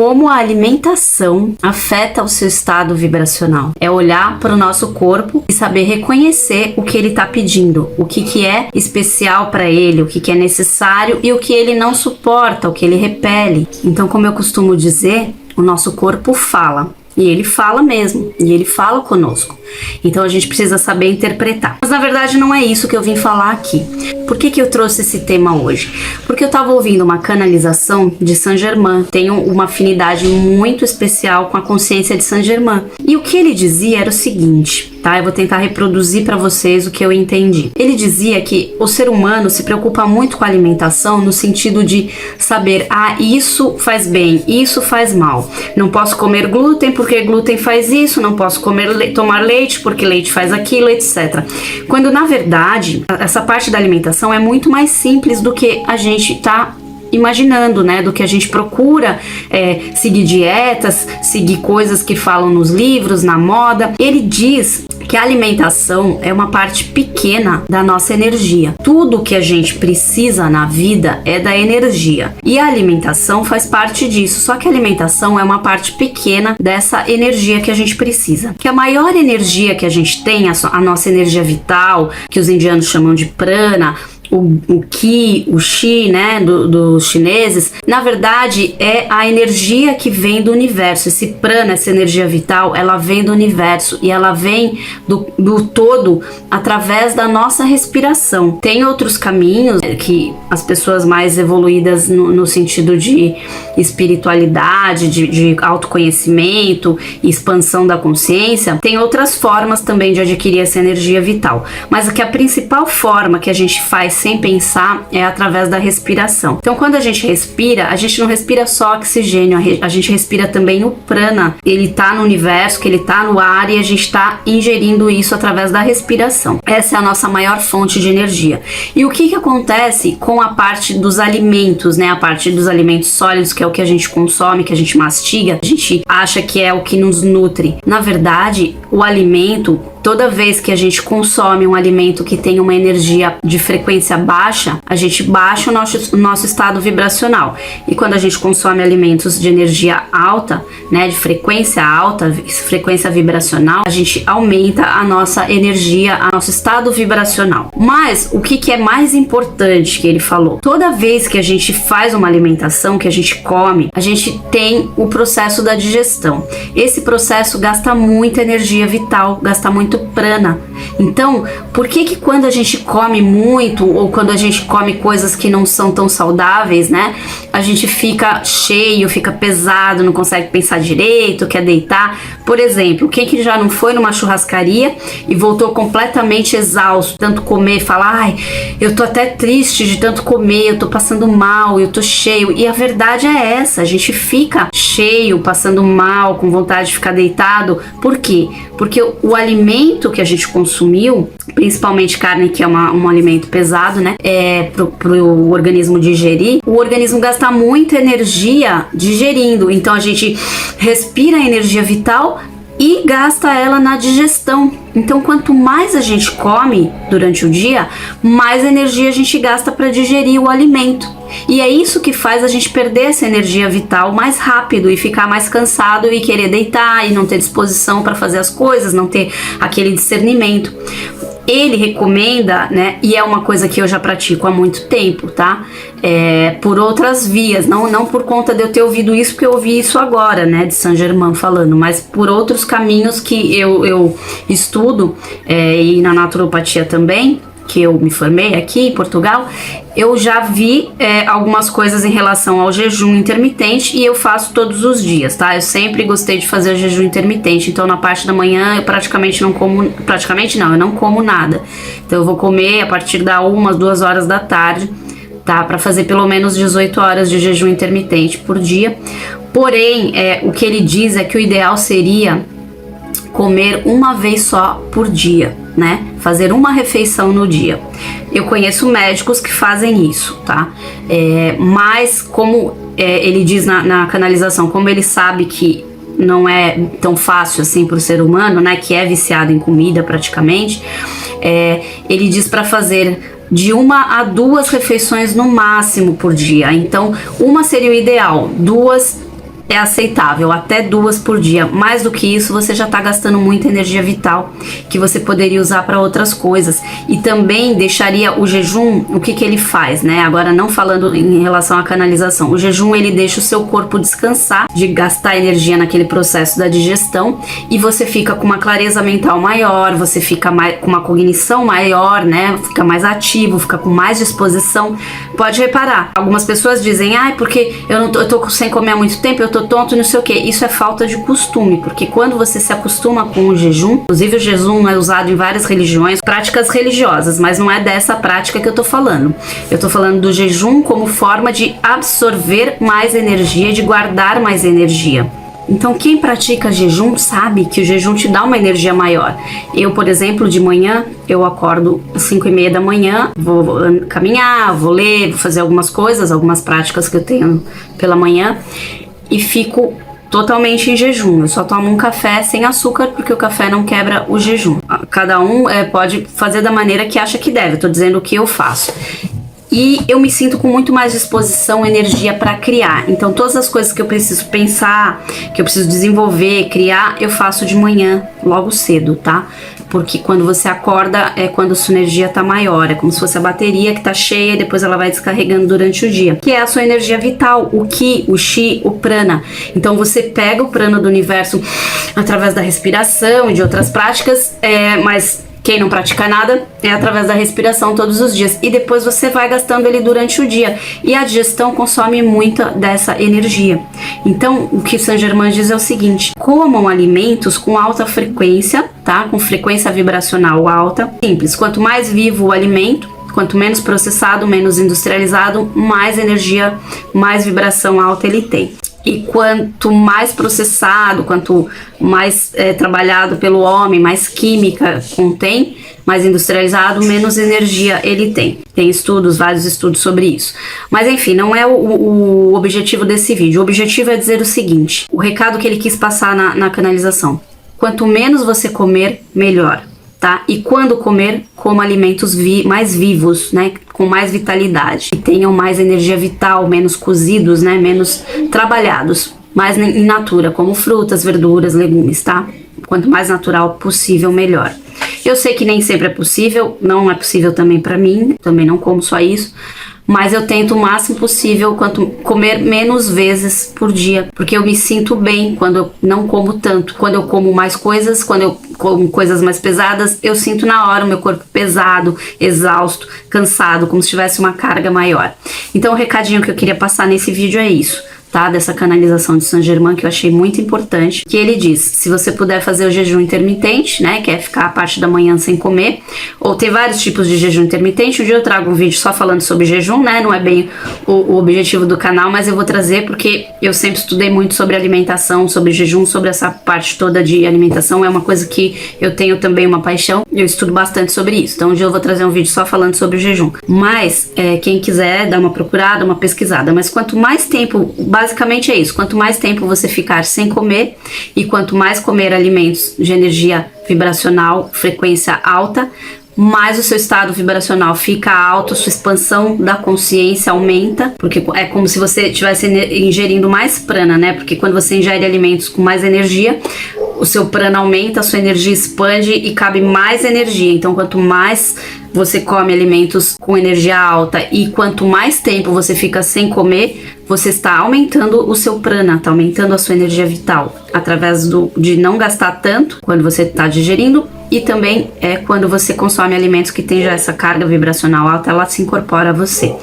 como a alimentação afeta o seu estado vibracional. É olhar para o nosso corpo e saber reconhecer o que ele está pedindo, o que é especial para ele, o que é necessário e o que ele não suporta, o que ele repele. Então, como eu costumo dizer, o nosso corpo fala. E ele fala mesmo, e ele fala conosco. Então a gente precisa saber interpretar. Mas na verdade não é isso que eu vim falar aqui. Por que eu trouxe esse tema hoje? Porque eu estava ouvindo uma canalização de Saint Germain. Tenho uma afinidade muito especial com a consciência de Saint Germain. E o que ele dizia era o seguinte, tá? Eu vou tentar reproduzir para vocês o que eu entendi. Ele dizia que o ser humano se preocupa muito com a alimentação no sentido de saber, isso faz bem, isso faz mal. Não posso comer glúten porque glúten faz isso, não posso tomar leite porque leite faz aquilo, etc. Quando na verdade essa parte da alimentação é muito mais simples do que a gente tá imaginando, né? Do que a gente procura seguir dietas, seguir coisas que falam nos livros, na moda. Ele diz que a alimentação é uma parte pequena da nossa energia. Tudo que a gente precisa na vida é da energia. E a alimentação faz parte disso. Só que a alimentação é uma parte pequena dessa energia que a gente precisa. Que a maior energia que a gente tem, a nossa energia vital, que os indianos chamam de prana, o Qi, o Chi, né, dos chineses, na verdade é a energia que vem do universo. Esse prana, essa energia vital, ela vem do universo e ela vem do todo através da nossa respiração. Tem outros caminhos que as pessoas mais evoluídas no sentido de espiritualidade, de autoconhecimento, expansão da consciência, tem outras formas também de adquirir essa energia vital. Mas que a principal forma que a gente faz sem pensar é através da respiração. Então quando a gente respira, a gente não respira só oxigênio, a gente respira também o prana. Ele tá no universo, que ele tá no ar e a gente tá ingerindo isso através da respiração. Essa é a nossa maior fonte de energia. E o que acontece com a parte dos alimentos, né? A parte dos alimentos sólidos, que é o que a gente consome, que a gente mastiga, a gente acha que é o que nos nutre. Na verdade, o alimento, toda vez que a gente consome um alimento que tem uma energia de frequência baixa, a gente baixa o nosso estado vibracional. E quando a gente consome alimentos de energia alta, né, de frequência alta, frequência vibracional, a gente aumenta a nossa energia, o nosso estado vibracional. Mas o que é mais importante que ele falou? Toda vez que a gente faz uma alimentação, que a gente come, a gente tem o processo da digestão. Esse processo gasta muita energia vital, gasta muito prana. Então, por que quando a gente come muito ou quando a gente come coisas que não são tão saudáveis, né, a gente fica cheio, fica pesado, não consegue pensar direito, quer deitar? Por exemplo, quem que já não foi numa churrascaria e voltou completamente exausto, tanto comer, fala, eu tô até triste de tanto comer, eu tô passando mal, eu tô cheio. E a verdade é essa, a gente fica cheio, passando mal, com vontade de ficar deitado. Por quê? Porque o alimento que a gente consumiu, principalmente carne, que é um alimento pesado, né, pro organismo digerir, o organismo gasta muita energia digerindo. Então a gente respira a energia vital e gasta ela na digestão. Então, quanto mais a gente come durante o dia, mais energia a gente gasta para digerir o alimento. E é isso que faz a gente perder essa energia vital mais rápido e ficar mais cansado e querer deitar e não ter disposição para fazer as coisas, não ter aquele discernimento. Ele recomenda, né, e é uma coisa que eu já pratico há muito tempo, tá? Por outras vias, não por conta de eu ter ouvido isso, porque eu ouvi isso agora, né, de Saint Germain falando, mas por outros caminhos que eu estudo, e na naturopatia também, que eu me formei aqui em Portugal, eu já vi algumas coisas em relação ao jejum intermitente e eu faço todos os dias, tá? Eu sempre gostei de fazer o jejum intermitente, então na parte da manhã eu eu não como nada. Então eu vou comer a partir da 1, 2 horas da tarde, tá? Para fazer pelo menos 18 horas de jejum intermitente por dia. Porém, o que ele diz é que o ideal seria comer uma vez só por dia, né? Fazer uma refeição no dia. Eu conheço médicos que fazem isso, tá? Mas como ele diz na canalização, como ele sabe que não é tão fácil assim para o ser humano, né? Que é viciado em comida praticamente, ele diz para fazer de 1 a 2 refeições no máximo por dia. Então, uma seria o ideal, 2 é aceitável, até 2 por dia. Mais do que isso, você já está gastando muita energia vital que você poderia usar para outras coisas. E também deixaria o jejum, o que ele faz, né? Agora não falando em relação à canalização. O jejum, ele deixa o seu corpo descansar de gastar energia naquele processo da digestão, e você fica com uma clareza mental maior, você fica com uma cognição maior, né? Fica mais ativo, fica com mais disposição. Pode reparar, algumas pessoas dizem, porque eu tô sem comer há muito tempo, eu tô tonto, não sei o que. Isso é falta de costume, porque quando você se acostuma com o jejum, inclusive o jejum é usado em várias religiões, práticas religiosas, mas não é dessa prática que eu tô falando. Eu tô falando do jejum como forma de absorver mais energia, de guardar mais energia. Então, quem pratica jejum sabe que o jejum te dá uma energia maior. Eu, por exemplo, de manhã, eu acordo às 5:30 da manhã, vou caminhar, vou ler, vou fazer algumas coisas, algumas práticas que eu tenho pela manhã, e fico totalmente em jejum. Eu só tomo um café sem açúcar, porque o café não quebra o jejum. Cada um pode fazer da maneira que acha que deve. Eu tô dizendo o que eu faço. E eu me sinto com muito mais disposição, energia para criar. Então todas as coisas que eu preciso pensar, que eu preciso desenvolver, criar, eu faço de manhã, logo cedo, tá? Porque quando você acorda é quando a sua energia tá maior, é como se fosse a bateria que tá cheia e depois ela vai descarregando durante o dia, que é a sua energia vital, o Ki, o Chi, o Prana. Então você pega o prana do universo através da respiração e de outras práticas, mas quem não pratica nada é através da respiração todos os dias, e depois você vai gastando ele durante o dia, e a digestão consome muita dessa energia. Então o que Saint Germain diz é o seguinte: comam alimentos com alta frequência, tá? Com frequência vibracional alta. Simples, quanto mais vivo o alimento, quanto menos processado, menos industrializado, mais energia, mais vibração alta ele tem. E quanto mais processado, quanto mais trabalhado pelo homem, mais química contém, mais industrializado, menos energia ele tem. Tem estudos, vários estudos sobre isso. Mas enfim, não é o objetivo desse vídeo. O objetivo é dizer o seguinte: o recado que ele quis passar na canalização: quanto menos você comer, melhor. Tá? E quando comer, coma alimentos mais vivos, né? Com mais vitalidade, que tenham mais energia vital, menos cozidos, né? Menos trabalhados, mais in natura, como frutas, verduras, legumes, tá? Quanto mais natural possível, melhor. Eu sei que nem sempre é possível, não é possível também para mim, também não como só isso, mas eu tento o máximo possível comer menos vezes por dia, porque eu me sinto bem quando eu não como tanto. Quando eu como mais coisas, quando eu como coisas mais pesadas, eu sinto na hora o meu corpo pesado, exausto, cansado, como se tivesse uma carga maior. Então o recadinho que eu queria passar nesse vídeo é isso, tá? Dessa canalização de Saint Germain, que eu achei muito importante, que ele diz: se você puder fazer o jejum intermitente, né, que é ficar a parte da manhã sem comer, ou ter vários tipos de jejum intermitente. Um dia eu trago um vídeo só falando sobre jejum, né, não é bem o objetivo do canal, mas eu vou trazer porque eu sempre estudei muito sobre alimentação, sobre jejum, sobre essa parte toda de alimentação, é uma coisa que eu tenho também uma paixão, eu estudo bastante sobre isso. Então um dia eu vou trazer um vídeo só falando sobre o jejum. Mas quem quiser dar uma procurada, uma pesquisada, mas quanto mais tempo, basicamente é isso, quanto mais tempo você ficar sem comer e quanto mais comer alimentos de energia vibracional, frequência alta, mais o seu estado vibracional fica alto, sua expansão da consciência aumenta, porque é como se você estivesse ingerindo mais prana, né? Porque quando você ingere alimentos com mais energia, o seu prana aumenta, a sua energia expande e cabe mais energia. Então quanto mais você come alimentos com energia alta e quanto mais tempo você fica sem comer, você está aumentando o seu prana, está aumentando a sua energia vital, através de não gastar tanto quando você está digerindo, e também quando você consome alimentos que tem já essa carga vibracional alta, ela se incorpora a você.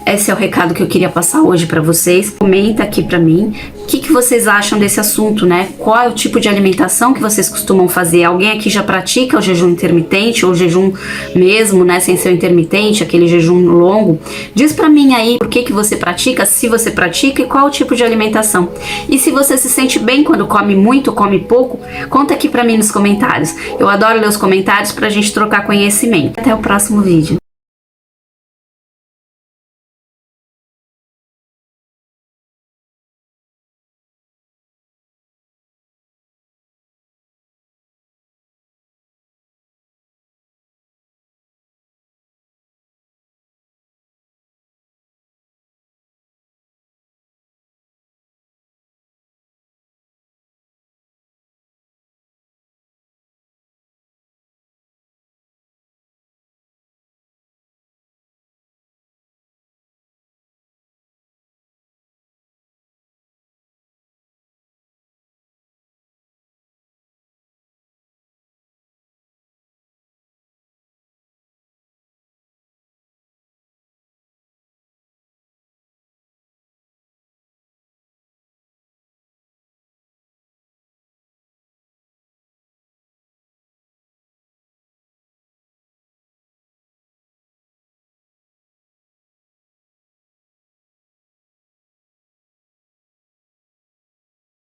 Esse é o recado que eu queria passar hoje para vocês. Comenta aqui para mim o que vocês acham desse assunto, né? Qual é o tipo de alimentação que vocês costumam fazer? Alguém aqui já pratica o jejum intermitente ou o jejum mesmo, né, sem ser intermitente, aquele jejum longo? Diz para mim aí por que você pratica, se você pratica, e qual o tipo de alimentação. E se você se sente bem quando come muito ou come pouco, conta aqui para mim nos comentários. Eu adoro ler os comentários pra gente trocar conhecimento. Até o próximo vídeo.